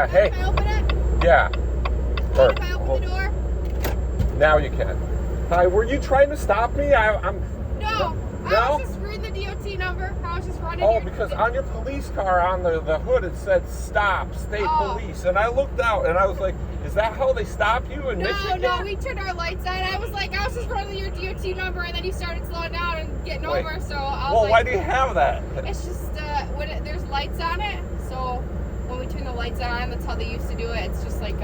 Yeah, hey. Can I open it? Yeah. Can I open the door? Now you can. Hi, were you trying to stop me? I'm. No. No? I was just reading the DOT number. I was just running. Oh, because on your police car, on the hood, it said stop, state police. And I looked out and I was like, is that how they stop you in Michigan? No, we turned our lights on. I was just running your DOT number, and then you started slowing down and getting over. So I was why do you have that? It's just when there's lights on it. So when we turn the lights on, that's how they used to do it. It's just like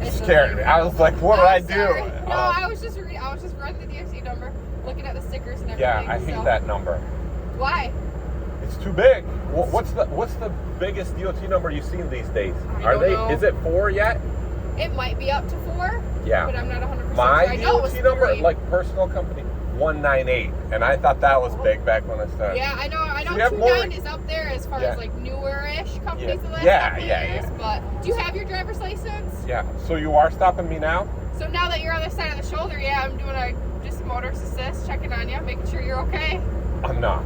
It scared me. I was like, what did I do? No, I was just running the DOT number, looking at the stickers and everything. Yeah, I hate that number. Why? It's too big. What's the biggest DOT number you've seen these days? I don't know. Is it 4 yet? It might be up to 4. Yeah. But I'm not 100% sure. My I know it was DOT number, 3. like personal company, 198, and I thought that was big back when I started. Yeah, I know. So you have 29 is up there as far as like newer-ish companies. Yeah. But do you have your driver's license? Yeah. So you are stopping me now? So now that you're on the side of the shoulder, yeah, I'm doing just motorist assist, checking on you, making sure you're okay. I'm not.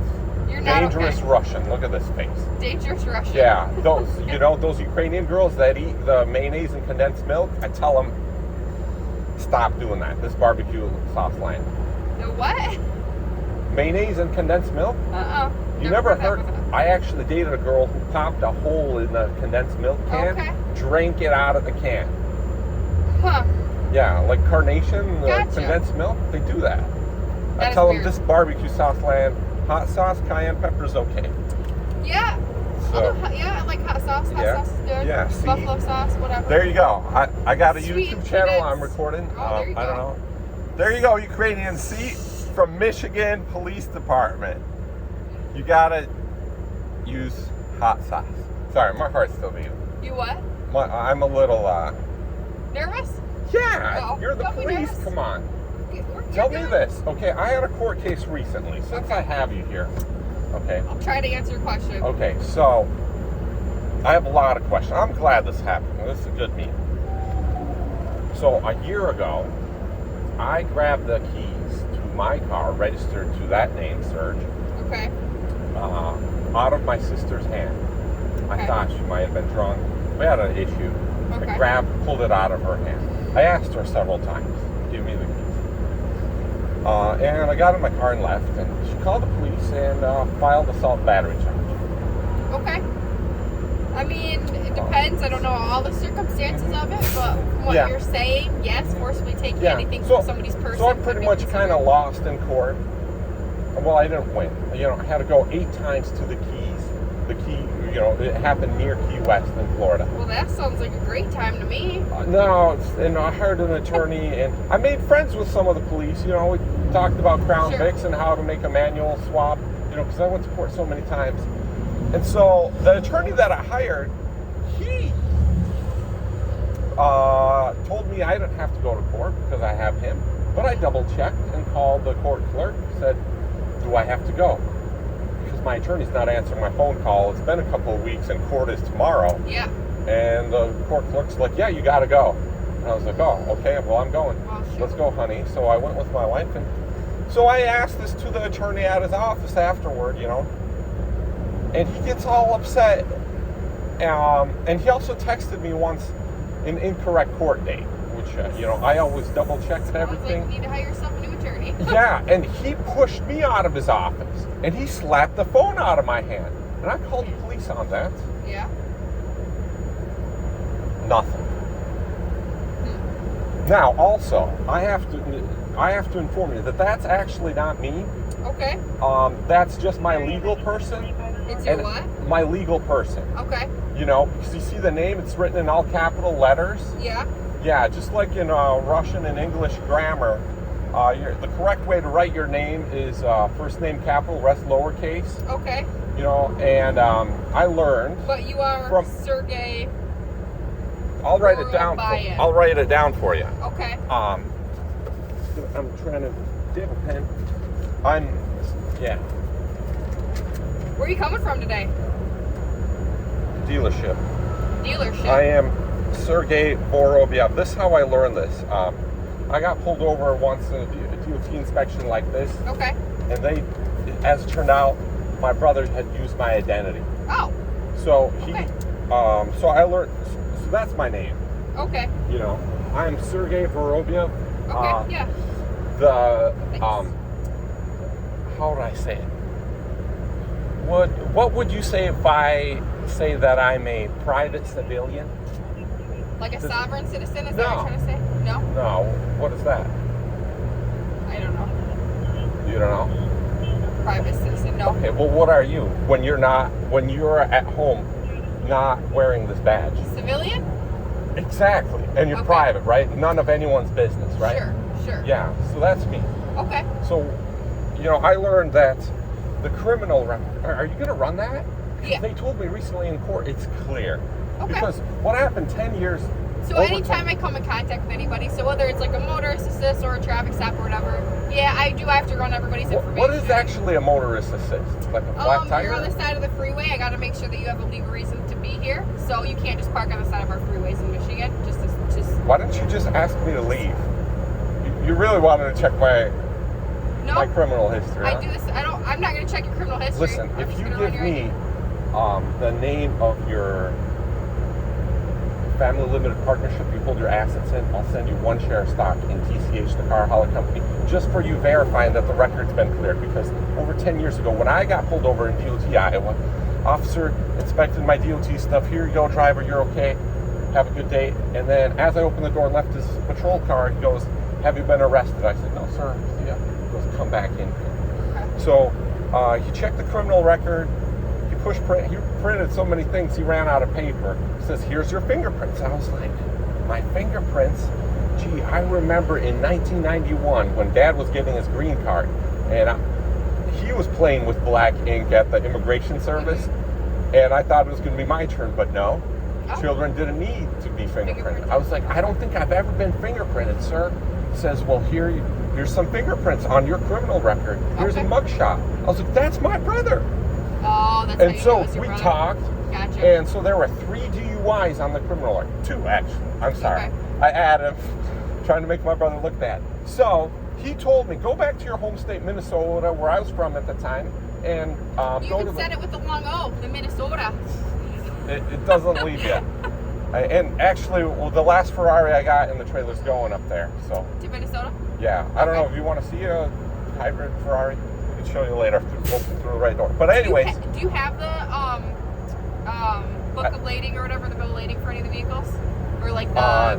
You're not Dangerous okay. Russian. Look at this face. Dangerous Russian. Yeah, those Ukrainian girls that eat the mayonnaise and condensed milk. I tell them, stop doing that. This barbecue sauce line. The what? Mayonnaise and condensed milk. You never heard? I actually dated a girl who popped a hole in the condensed milk can, drank it out of the can. Huh. Yeah, like Carnation, Gotcha. Condensed milk. They do that. That I tell them weird. this barbecue sauce land, hot sauce, cayenne pepper's okay. Yeah. So, I like hot sauce. Hot sauce is good. Yeah, see? Buffalo sauce, whatever. There you go. I got a Sweet YouTube channel peanuts. I'm recording. Oh, there you I don't go. know. There you go, Ukrainian. See, from Michigan Police Department. You gotta use hot sauce. Sorry, my heart's still beating. You what? I'm a little, Nervous? yeah, Oh, you're the don't be police. nervous. Come on. You're Tell me good. this. Okay, I had a court case recently, since I have you here. Okay. I'll try to answer your question. Okay, so I have a lot of questions. I'm glad this happened. This is a good meeting. So a year ago, I grabbed the keys to my car, registered to that name, Serge, Okay. out of my sister's hand. I Okay. thought she might have been drunk. We had an issue. Okay. I pulled it out of her hand. I asked her several times, give me the keys. And I got in my car and left, and she called the police and filed assault battery charge. Okay. I mean, it depends. I don't know all the circumstances of it, but from what you're saying, yes, forcibly taking anything from somebody's person. So I'm pretty much kind of lost in court. Well, I didn't win. I had to go 8 times to the keys. The key, it happened near Key West in Florida. Well, that sounds like a great time to me. No, and I hired an attorney, and I made friends with some of the police. We talked about Crown Vics and how to make a manual swap, because I went to court so many times. And so the attorney that I hired, he told me I didn't have to go to court because I have him. But I double-checked and called the court clerk and said, do I have to go? Because my attorney's not answering my phone call. It's been a couple of weeks, and court is tomorrow. Yeah. And the court clerk's like, yeah, you got to go. And I was like, oh, okay, well, I'm going. Oh, sure. Let's go, honey. So I went with my wife, and so I asked this to the attorney at his office afterward, and he gets all upset. And he also texted me once an incorrect court date, which, I always double-check everything. Like you need to hire yourself a new attorney. Yeah, and he pushed me out of his office, and he slapped the phone out of my hand. And I called the police on that. Yeah. Nothing. Now, also, I have to inform you that that's actually not me. Okay. That's just my legal person. It's your what? My legal person. Okay. Because you see the name, it's written in all capital letters. Yeah. Yeah, just like in Russian and English grammar, the correct way to write your name is first name capital, rest lowercase. Okay. And I learned. But you are Sergey. I'll write it down. I'll write it down for you. Okay. I'm trying to. Do you have a pen? Yeah. Where are you coming from today? Dealership. I am Sergey Vorobyev. This is how I learned this. I got pulled over once in a DOT inspection like this. Okay. And as it turned out, my brother had used my identity. Oh. So So I learned. So that's my name. Okay. You know, I'm Sergey Vorobyev. Okay. Yeah. Thanks. How would I say it? What would you say if I say that I'm a private civilian? Like a sovereign citizen? Is No. that what you're trying to say? No. No. What is that? I don't know. You don't know? Private citizen? No. Okay. Well, what are you when you're at home, not wearing this badge? Civilian? Exactly. And you're Okay. private, right? None of anyone's business, right? Sure. Yeah. So that's me. Okay. So, you know, I learned that the criminal record. Are you going to run that? Yeah. They told me recently in court it's clear. Okay. Because what happened 10 years. So anytime I come in contact with anybody, so whether it's like a motorist assist or a traffic stop or whatever, yeah, I have to run everybody's information. What is actually a motorist assist? Like a flat tire? You're on the side of the freeway. I got to make sure that you have a legal reason to be here. So you can't just park on the side of our freeways in Michigan. Just. Why don't you just ask me to leave? You really wanted to check my criminal history. I huh? do this. I'm not going to check your criminal history. Listen, I'm if just you gonna give run your me ID. the name of your family limited partnership you hold your assets in, I'll send you one share of stock in TCH, the car hauler company, just for you verifying that the record's been cleared. Because over 10 years ago, when I got pulled over in DOT, Iowa, officer inspected my DOT stuff. Here you go, driver, you're okay. Have a good day. And then as I opened the door and left his patrol car, he goes, have you been arrested? I said, no, sir. Yeah. He goes, come back in. Okay. So he checked the criminal record. He printed so many things he ran out of paper. He says, here's your fingerprints. I was like, my fingerprints? Gee, I remember in 1991 when Dad was getting his green card, and he was playing with black ink at the immigration service, and I thought it was going to be my turn, but no. Children didn't need to be fingerprinted. I was like, I don't think I've ever been fingerprinted, sir. He says, well, here's some fingerprints on your criminal record. Here's a mugshot. I was like, that's my brother. Oh, that's and how you so know it's your we brother? talked, Gotcha. and so there were 3 DUIs on the criminal record. 2, actually. I'm sorry. Okay. I added, trying to make my brother look bad. So he told me, go back to your home state, Minnesota, where I was from at the time, and you go even to said it with the long O, the Minnesota. It doesn't leave you. And actually, the last Ferrari I got in the trailer's going up there. So To Minnesota? yeah, I don't know if you want to see a hybrid Ferrari. I can show you later. Open through the right door. But anyways, do you have the book of lading or whatever, the bill of lading for any of the vehicles, or like the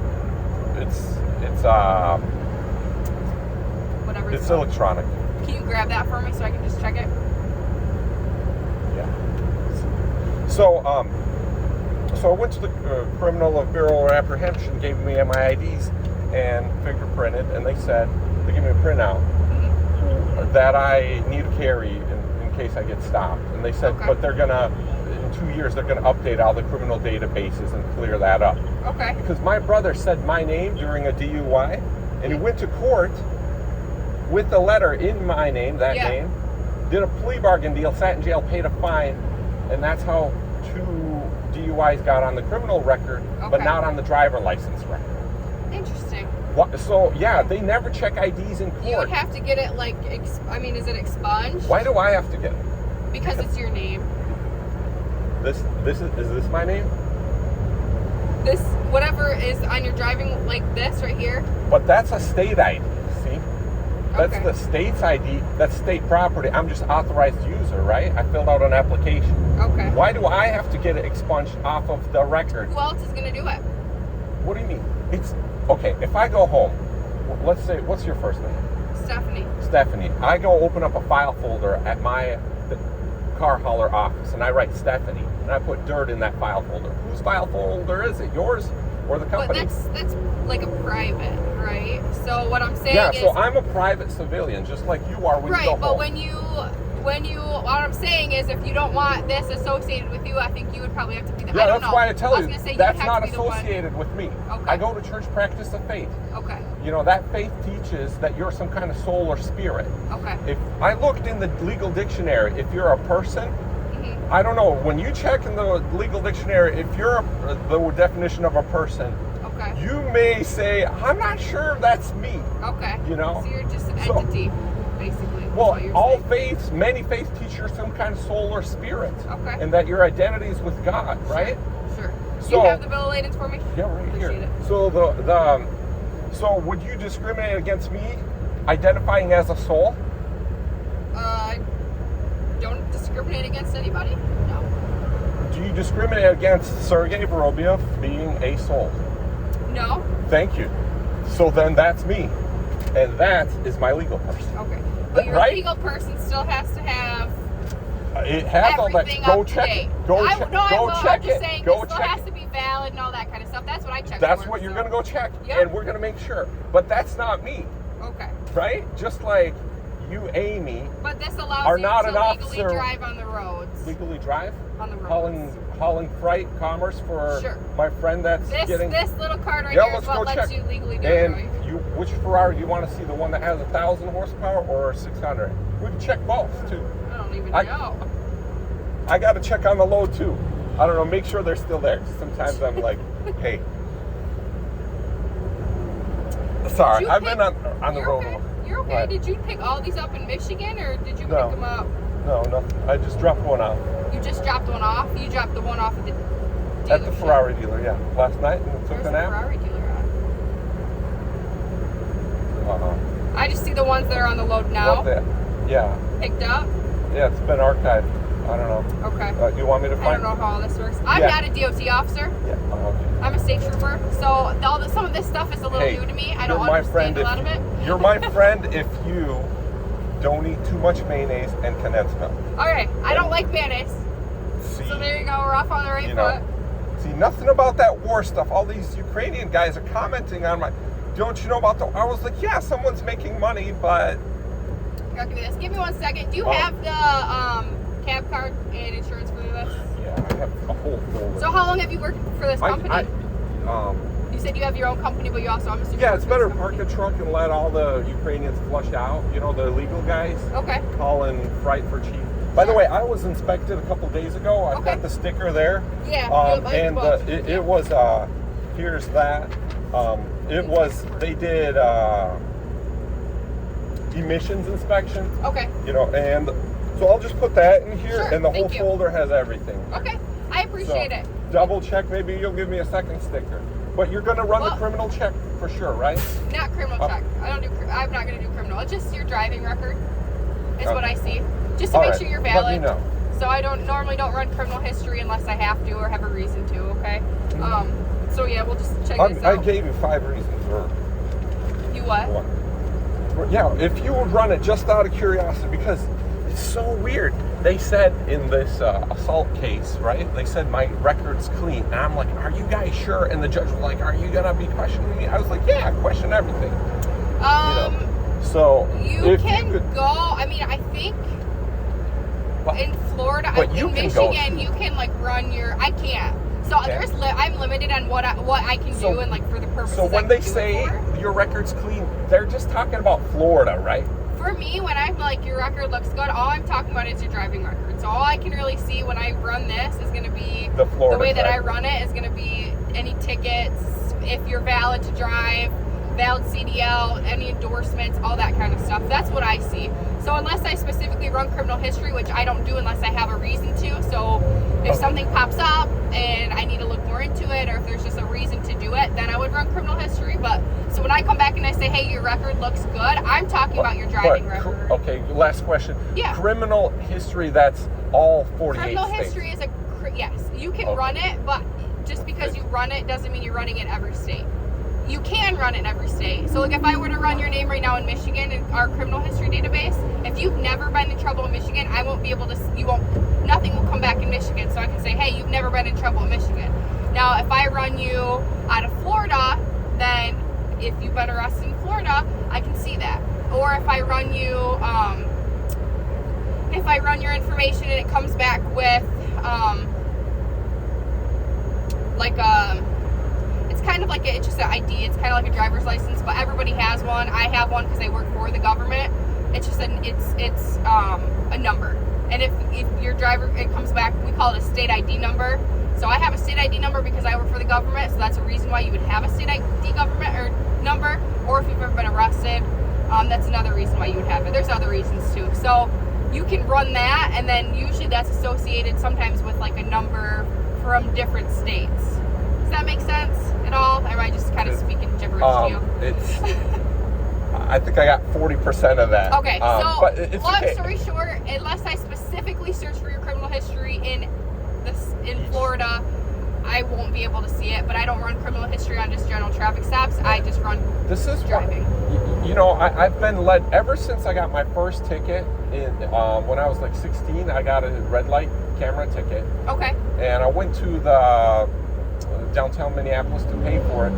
whatever it's electronic. Can you grab that for me so I can just check it? Yeah. So I went to the Criminal Bureau of Apprehension, gave me my IDs and fingerprinted, and they said they gave me a printout that I need to carry in case I get stopped. And they said, but they're gonna, in 2 years, they're gonna update all the criminal databases and clear that up. Okay. Because my brother said my name during a DUI, and he went to court with a letter in my name, name, did a plea bargain deal, sat in jail, paid a fine, and that's how 2 DUIs got on the criminal record, but not on the driver license record. Interesting. So, yeah, they never check IDs in court. You would have to get it, like, is it expunged? Why do I have to get it? Because it's your name. Is this my name? This, whatever is on your driving, like this right here. But that's a state ID, see? That's the state's ID. That's state property. I'm just authorized user, right? I filled out an application. Okay. Why do I have to get it expunged off of the record? Who else is going to do it? What do you mean? It's okay. If I go home, let's say, what's your first name? Stephanie. Stephanie. I go open up a file folder at the car hauler office, and I write Stephanie, and I put dirt in that file folder. Whose file folder is it? Yours or the company? But that's like a private, right? So what I'm saying is... Yeah, so I'm a private civilian, just like you are when you go home. Right, but what I'm saying is if you don't want this associated with you, I think you would probably have to be the... Yeah, that's why I tell you, that's not associated associated with me. Okay. I go to church practice of faith. Okay. You know, that faith teaches that you're some kind of soul or spirit. Okay. If I looked in the legal dictionary, if you're a person, I don't know, when you check in the legal dictionary, if you're the definition of a person, you may say, I'm not sure that's me. Okay. You know? So you're just an entity, basically. Well, all faiths, many faiths teach you're some kind of soul or spirit. Okay. And that your identity is with God, right? Sure. So, you have the Bill of Ladens for me? Yeah, right Appreciate here. It. So so would you discriminate against me identifying as a soul? Don't discriminate against anybody. No. Do you discriminate against Sergei Vorobiev being a soul? No. Thank you. So then that's me. And that is my legal person. Okay. But your right? legal person still has to have it has all that. Go check it. Go check it. I'm just saying, it still has to be valid and all that kind of stuff. That's what I check. That's what you're going to go check. Yep. And we're going to make sure. But that's not me. Okay. Right? Just like you, Amy, but this allows are you not to an legally officer. drive on the roads. Legally drive? On the roads. Hauling freight, commerce for my friend that's getting... This little card right here is what lets you legally do it. And which Ferrari do you want to see? The one that has 1,000 horsepower or 600? We can check both, too. I don't even know. I got to check on the load, too. I don't know, make sure they're still there. Sometimes I'm like, hey. Sorry, I've been on the road. Okay. You're okay. Right. Did you pick all these up in Michigan, or did you pick them up? No, I just dropped one off. You just dropped one off? You dropped the one off at the dealership? At the Ferrari dealer, yeah. Last night and took a nap. Ferrari dealer at? I just see the ones that are on the load now. Yeah. Picked up? Yeah, it's been archived. I don't know. Okay. You want me to find? I don't know how all this works. I'm not a DOT officer. Yeah. Okay. I'm a state trooper, so some of this stuff is a little new to me. I don't understand a lot of it. You're my friend if you don't eat too much mayonnaise and condensed milk. Okay, I don't like mayonnaise. See, so there you go, we're off on the right foot. See, nothing about that war stuff. All these Ukrainian guys are commenting on my, don't you know about the, I was like, yeah, someone's making money, but. You're do this. Give me 1 second. Do you have the cab card and insurance for this? Yeah, I have a whole folder. So how long have you worked for this company? You said you have your own company, but you also, I'm assuming. Yeah, it's better to park the truck and let all the Ukrainians flush out. You know, the illegal guys. Okay. Hauling freight for cheap. By the way, I was inspected a couple days ago. I've got the sticker there. Yeah. And it was, here's that. It was, they did emissions inspection. Okay. You know, and so I'll just put that in here, sure, and the whole folder has everything. Okay. I appreciate it. Double check, maybe you'll give me a second sticker. But you're going to run the criminal check for sure, right? Not criminal check. I'm not going to do criminal. It's just your driving record is what I see. Just to make sure you're valid. Let me know. So I normally don't run criminal history unless I have to or have a reason to, okay? Mm-hmm. So yeah, we'll just check this out. I gave you 5 reasons. You what? Yeah, if you would run it just out of curiosity, because it's so weird. They said in this assault case, right? They said my record's clean. And I'm like, are you guys sure? And the judge was like, are you going to be questioning me? I was like, yeah, I question everything. So you can go, I mean, I think in Florida, in Michigan, you can like run your, I can't. So I'm limited on what I can do and like for the purposes. So when they say your record's clean, they're just talking about Florida, right? For me, when I'm like, your record looks good, all I'm talking about is your driving record. So all I can really see when I run this is going to be the way that I run it is going to be any tickets, if you're valid to drive, valid CDL, any endorsements, all that kind of stuff. That's what I see. So unless I specifically run criminal history, which I don't do unless I have a reason to. So if something pops up and I need to look more into it, or if there's just a reason to do it, then I would run criminal history. But so when I come back and I say, hey, your record looks good, I'm talking about your driving record. Okay, last question. Yeah. Criminal history, that's all 48 criminal states. History is yes, you can run it, but just because you run it doesn't mean you're running it in every state. You can run it in every state. So like if I were to run your name right now in Michigan in our criminal history database, if you've never been in trouble in Michigan, I won't be able to, nothing will come back in Michigan. So I can say, hey, you've never been in trouble in Michigan. Now, if I run you out of Florida, then if you've been arrested in Florida, I can see that. Or if I run you, if I run your information and it comes back with, it's kind of like it's just an ID. It's kind of like a driver's license, but everybody has one. I have one because I work for the government. It's just a number. And if your driver, it comes back, we call it a state ID number. So I have a state ID number because I work for the government. So that's a reason why you would have a state ID government or number. Or if you've ever been arrested, That's another reason why you would have it. There's other reasons too. So you can run that, and then usually that's associated sometimes with like a number from different states. Does that make sense at all? Or am I just kind of speaking gibberish to you? It's. I think I got 40% of that. Okay, so but it's long okay. story short, unless I specifically search for your criminal history in Florida, I won't be able to see it. But I don't run criminal history on just general traffic stops. I just run driving. You know, I've been led ever since I got my first ticket in when I was like 16. I got a red light camera ticket. Okay. And I went to the downtown Minneapolis to pay for it.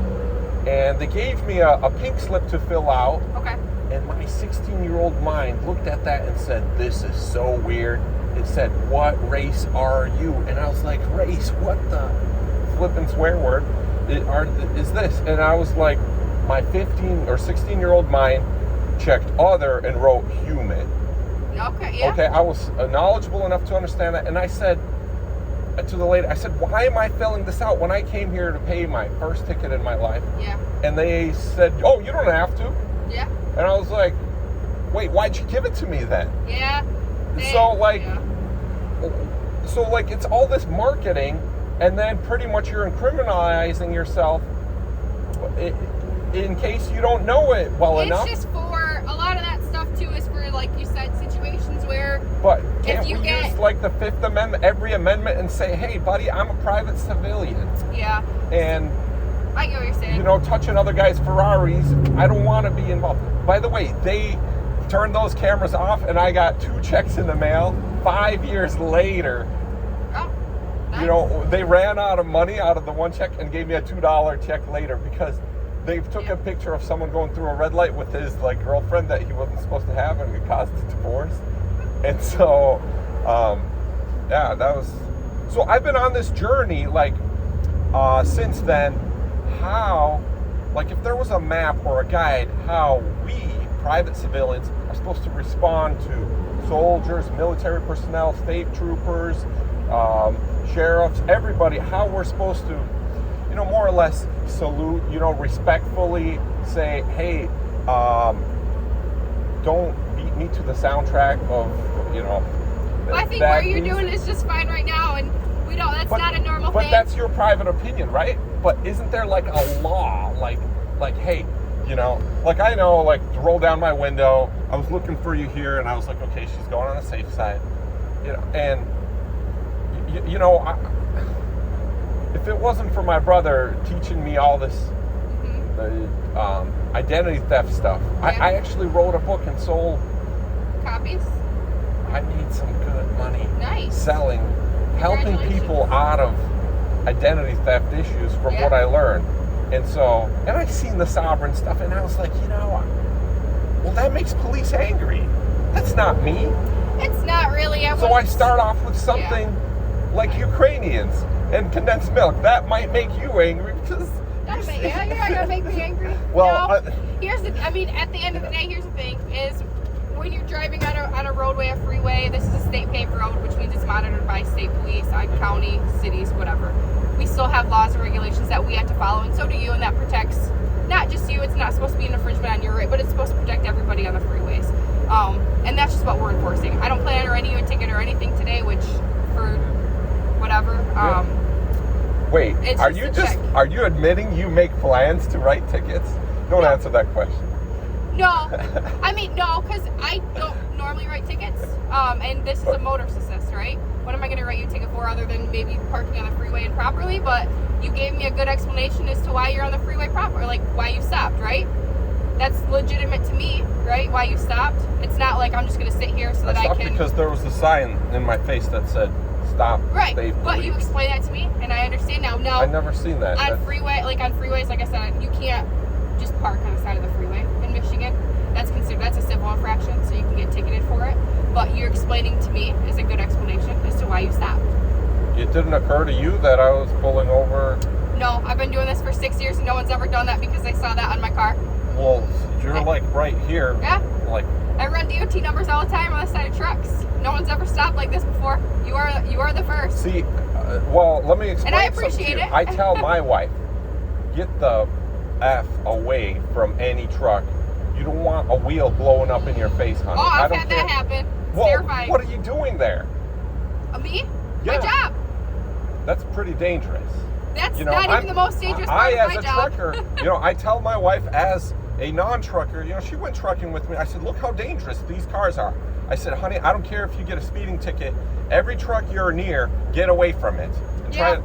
And they gave me a pink slip to fill out. Okay. And my 16-year-old mind looked at that and said, "This is so weird." It said, "What race are you?" And I was like, "Race? What the flippin' swear word is this?" And I was like, my 15 or 16-year-old mind checked other and wrote human. Okay, yeah. Okay, I was knowledgeable enough to understand that. And I said to the lady, I said, "Why am I filling this out when I came here to pay my first ticket in my life?" Yeah. And they said, "Oh, you don't have to." Yeah. And I was like, "Wait, why'd you give it to me then?" Yeah. So like it's all this marketing, and then pretty much you're incriminating yourself in case you don't know it well enough. It's just for a lot of that stuff too is for, like you said, situations where. But can't we use like the Fifth Amendment, every amendment, and say, "Hey, buddy, I'm a private civilian." Yeah. And I get what you're saying. You know, touching other guys' Ferraris, I don't want to be involved. By the way, they turned those cameras off, and I got 2 checks in the mail 5 years later. Oh, nice. You know, they ran out of money out of the one check and gave me a $2 check later because they took a picture of someone going through a red light with his like girlfriend that he wasn't supposed to have, and it caused a divorce. And so, yeah, that was. So I've been on this journey like since then. How, like, if there was a map or a guide, how we private civilians are supposed to respond to soldiers, military personnel, state troopers, sheriffs, everybody, how we're supposed to, you know, more or less salute, you know, respectfully say, "Hey, don't beat me to the soundtrack of, you know." Well, I think what you're doing is just fine right now, and we don't. That's not a normal thing. But that's your private opinion, right? But isn't there like a law, like, hey, you know, like I know, like to roll down my window. I was looking for you here, and I was like, okay, she's going on the safe side, you know, and you know, if it wasn't for my brother teaching me all this identity theft stuff, yeah. I actually wrote a book and sold copies. I made some good money. Nice. Selling, helping people out of identity theft issues from what I learned. And so, and I seen the sovereign stuff, and I was like, you know, well, that makes police angry. That's not me. It's not really. So I start off with something like Ukrainians and condensed milk. That might make you angry because. You're not gonna make me angry. Well, no. At the end of the day, here's the thing: is when you're driving on a roadway, a freeway, this is a state paved road, which means it's monitored by state police, county, cities, whatever. We still have laws and regulations that we have to follow, and so do you, and that protects not just you. It's not supposed to be an infringement on your right, but it's supposed to protect everybody on the freeways. And that's just what we're enforcing. I don't plan on writing you a ticket or anything today, which for whatever. Wait, are you admitting you make plans to write tickets? Don't answer that question. No, no, because I don't normally write tickets, and this is a motorist assist, right? What am I going to write you a ticket for other than maybe parking on the freeway improperly? But you gave me a good explanation as to why you're on the freeway proper, like why you stopped, right? That's legitimate to me, right? Why you stopped. It's not like I'm just going to sit here so that I can. Because there was a sign in my face that said stop. Right, stay but police. You explained that to me, and I understand now. No, I've never seen that. On freeways, like I said, you can't just park on the side of the freeway in Michigan. That's a civil infraction, so you can get ticketed for it. But you're explaining to me is a good explanation as to why you stopped. It didn't occur to you that I was pulling over? No, I've been doing this for 6 years, and no one's ever done that because they saw that on my car. Well, you're like right here. Yeah. Like I run DOT numbers all the time on the side of trucks. No one's ever stopped like this before. You are the first. See, well, let me explain. And I appreciate it. I tell my wife, get the F away from any truck You don't want a wheel blowing up in your face, honey. Oh, I've had that happen. It's terrifying. What are you doing there? Me? Yeah. My job. That's pretty dangerous. That's not even the most dangerous part of my job. As a trucker, I tell my wife as a non-trucker, she went trucking with me. I said, look how dangerous these cars are. I said, honey, I don't care if you get a speeding ticket. Every truck you're near, get away from it. And I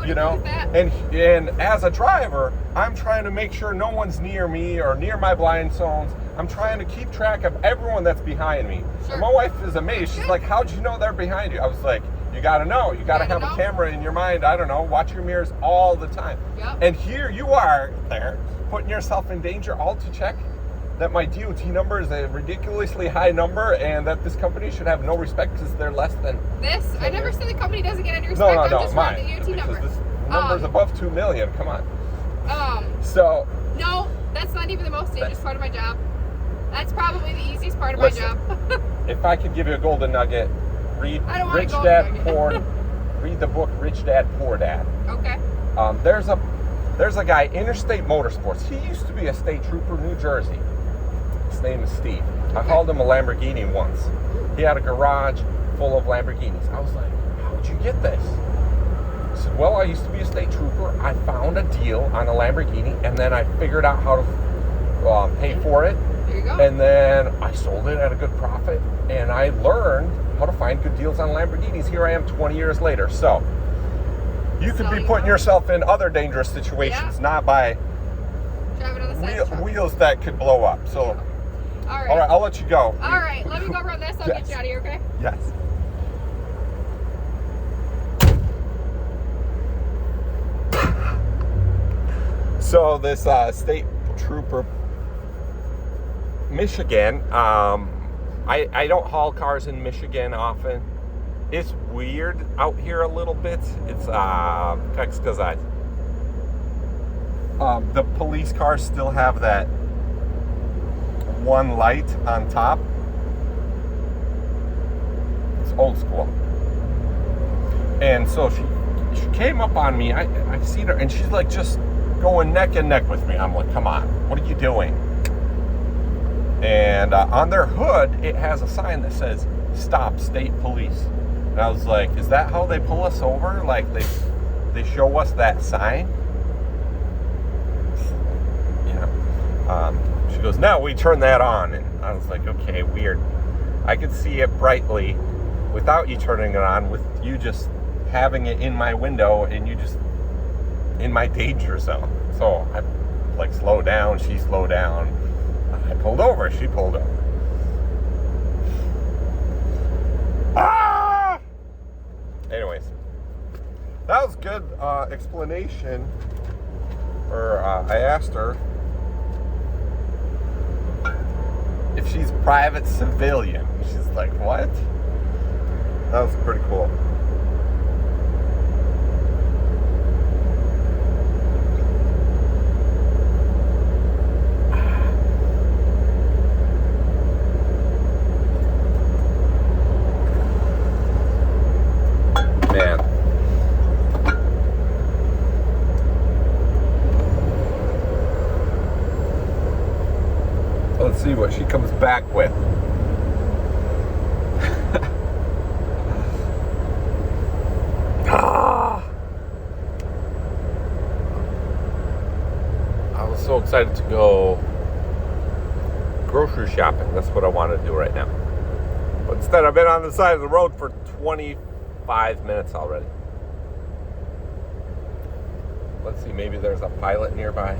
would agree with that. And as a driver, I'm trying to make sure no one's near me or near my blind zones. I'm trying to keep track of everyone that's behind me. Sure. And my wife is amazed. She's like, how'd you know they're behind you? I was like, you got to know. You got to have a camera in your mind. I don't know. Watch your mirrors all the time. Yep. And here you are there, putting yourself in danger, all to check that my DOT number is a ridiculously high number and that this company should have no respect because they're less than... This? I never said the company doesn't get any respect. No, I'm just mine. The DOT number. Because this number's above 2 million. Come on. So... No, that's not even the most dangerous part of my job. That's probably the easiest part of my job. If I could give you a golden nugget, read Rich Dad Poor... read the book Rich Dad Poor Dad. Okay. There's a guy, Interstate Motorsports. He used to be a state trooper in New Jersey. His name is Steve. I called him a Lamborghini once. He had a garage full of Lamborghinis. I was like, how'd you get this? He said, well, I used to be a state trooper. I found a deal on a Lamborghini, and then I figured out how to pay for it. There you go. And then I sold it at a good profit, and I learned how to find good deals on Lamborghinis. Here I am 20 years later. So you could be putting yourself in other dangerous situations, not by driving on the side wheels that could blow up. So, all right, I'll let you go. All right, let me go run this. I'll get you out of here, okay? Yes. So this state trooper, Michigan. I don't haul cars in Michigan often. It's weird out here a little bit. It's как сказать. The police cars still have that one light on top. It's old school. And so she came up on me. I seen her, and she's like just going neck and neck with me. I'm like, come on, what are you doing? And on their hood, it has a sign that says, "Stop, State Police." And I was like, is that how they pull us over? Like they show us that sign? She goes, no, we turn that on. And I was like, okay, weird. I could see it brightly without you turning it on, with you just having it in my window and you just in my danger zone. So I slowed down, she slowed down. I pulled over, she pulled over. Ah! Anyways, that was good explanation. I asked her if she's private civilian. She's like, what? That was pretty cool. Man. Let's see what she comes back with. I was so excited to go grocery shopping. That's what I want to do right now. But instead, I've been on the side of the road for 25 minutes already. Let's see, maybe there's a Pilot nearby.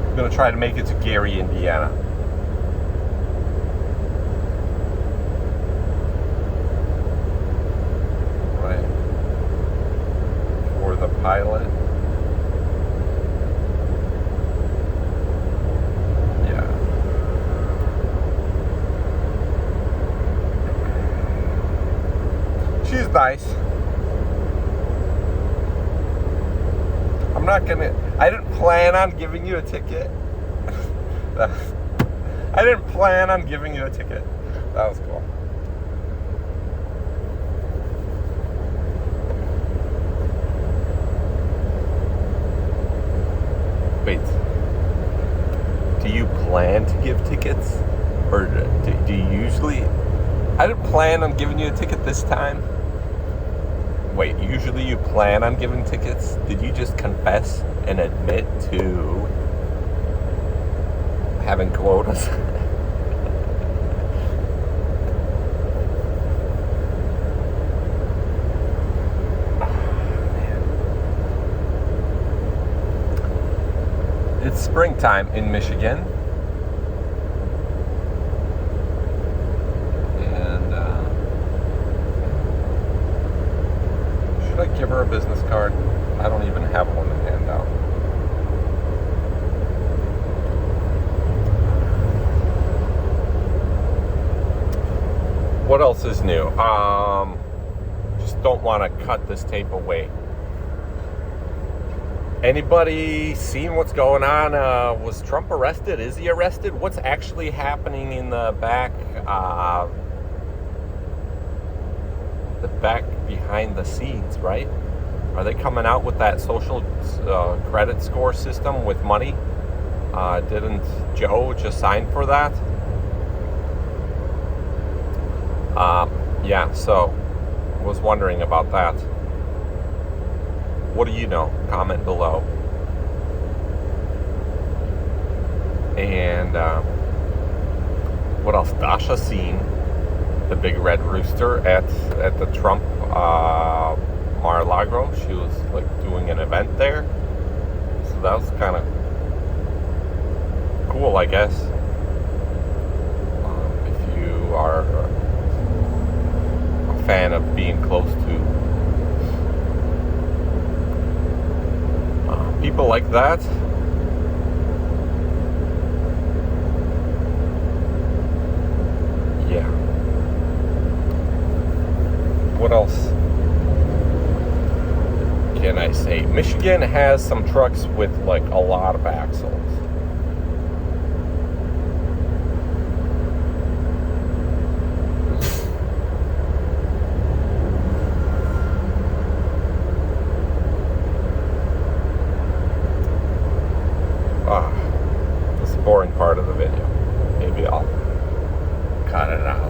I'm going to try to make it to Gary, Indiana. Right. For the Pilot. Yeah. She's nice. I didn't plan on giving you a ticket. I didn't plan on giving you a ticket. That was cool. Wait. Do you plan to give tickets? Or do you usually... I didn't plan on giving you a ticket this time. Wait, usually you plan on giving tickets? Did you just confess and admit to having quotas? It's springtime in Michigan. And should I give her a business card? I don't even have one to hand out. What else is new? Just don't want to cut this tape away. Anybody seen what's going on? Was Trump arrested? Is he arrested? What's actually happening in the back behind the scenes, right? Are they coming out with that social credit score system with money? Didn't Joe just sign for that? Yeah, so was wondering about that. What do you know? Comment below. And what else? Dasha seen the big red rooster at the Trump Mar-a-Lago. She was like doing an event there, so that was kind of cool, I guess. If you are a fan of being close to people like that. Yeah. What else can I say? Michigan has some trucks with like a lot of axles. This is the boring part of the video. Maybe I'll cut it out.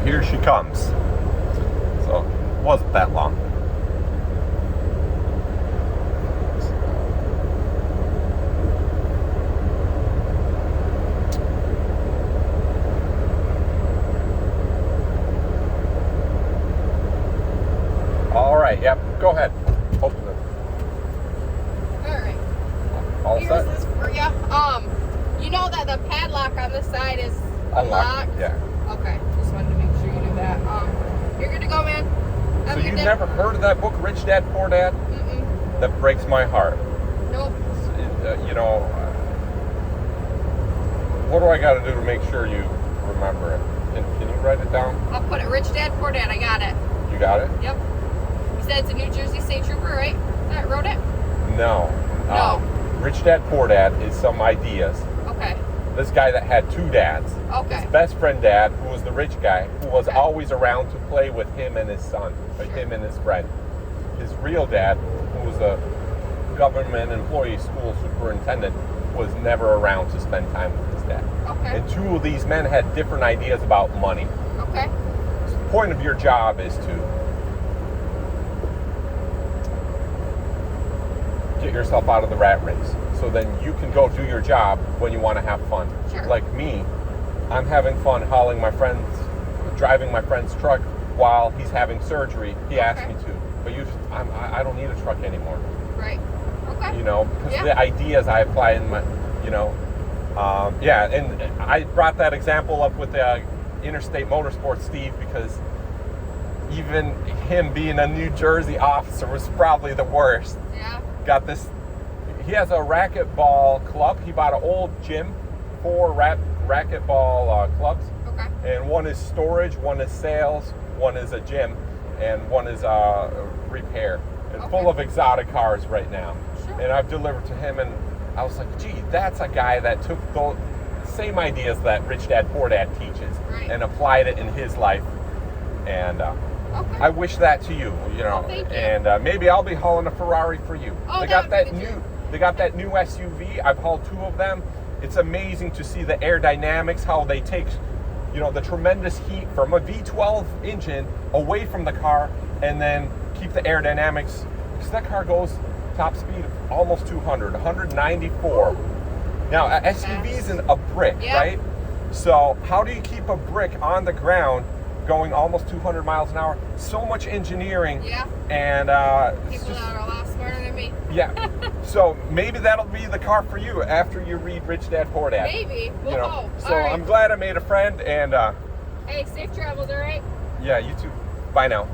Here she comes. So it wasn't that long. All right, yep, go ahead. Open it. All right. All Here's set? this for you. You know that the padlock on this side is unlocked? Yeah. Okay, just wanted to make sure you knew that. You're good to go, man. So you've never heard of that book, Rich Dad, Poor Dad? Mm-mm. That breaks my heart. Nope. You know, what do I got to do to make sure you remember it? Can you write it down? I'll put it. Rich Dad, Poor Dad. I got it. You got it? Yep. You said it's a New Jersey State Trooper, right? That wrote it? No. No. Rich Dad, Poor Dad is some ideas. Okay. This guy that had two dads. Okay. His best friend dad, who was the rich guy, who was always around to play with him and his son, or him and his friend. His real dad, who was a government employee, school superintendent, was never around to spend time with his dad. Okay. And two of these men had different ideas about money. Okay. So the point of your job is to get yourself out of the rat race. So then you can go do your job when you want to have fun. Sure. Like me, I'm having fun hauling my friend's driving my friend's truck while he's having surgery. He asked me to, but I don't need a truck anymore. Right. Okay. You know, because the ideas I apply in my, you know, and I brought that example up with Interstate Motorsports Steve, because even him being a New Jersey officer was probably the worst. Yeah. Got this. He has a racquetball club. He bought an old gym, 4 racquetball clubs. Okay. And one is storage, one is sales, one is a gym, and one is repair. And full of exotic cars right now. Sure. And I've delivered to him, and I was like, gee, that's a guy that took the same ideas that Rich Dad Poor Dad teaches and applied it in his life. And I wish that to you, you know. Thank you. And maybe I'll be hauling a Ferrari for you. Oh, They got that new SUV. I've hauled 2 of them. It's amazing to see the aerodynamics, how they take, you know, the tremendous heat from a V12 engine away from the car, and then keep the aerodynamics, because that car goes top speed of almost 200, 194. Now, SUV's in a brick, right? So how do you keep a brick on the ground going almost 200 miles an hour? So much engineering. Yeah. And people that are a lot smarter than me. Yeah. So maybe that'll be the car for you after you read Rich Dad Poor Dad. Maybe. We'll hope. So I'm glad I made a friend, and hey, safe travels, all right? Yeah, you too. Bye now.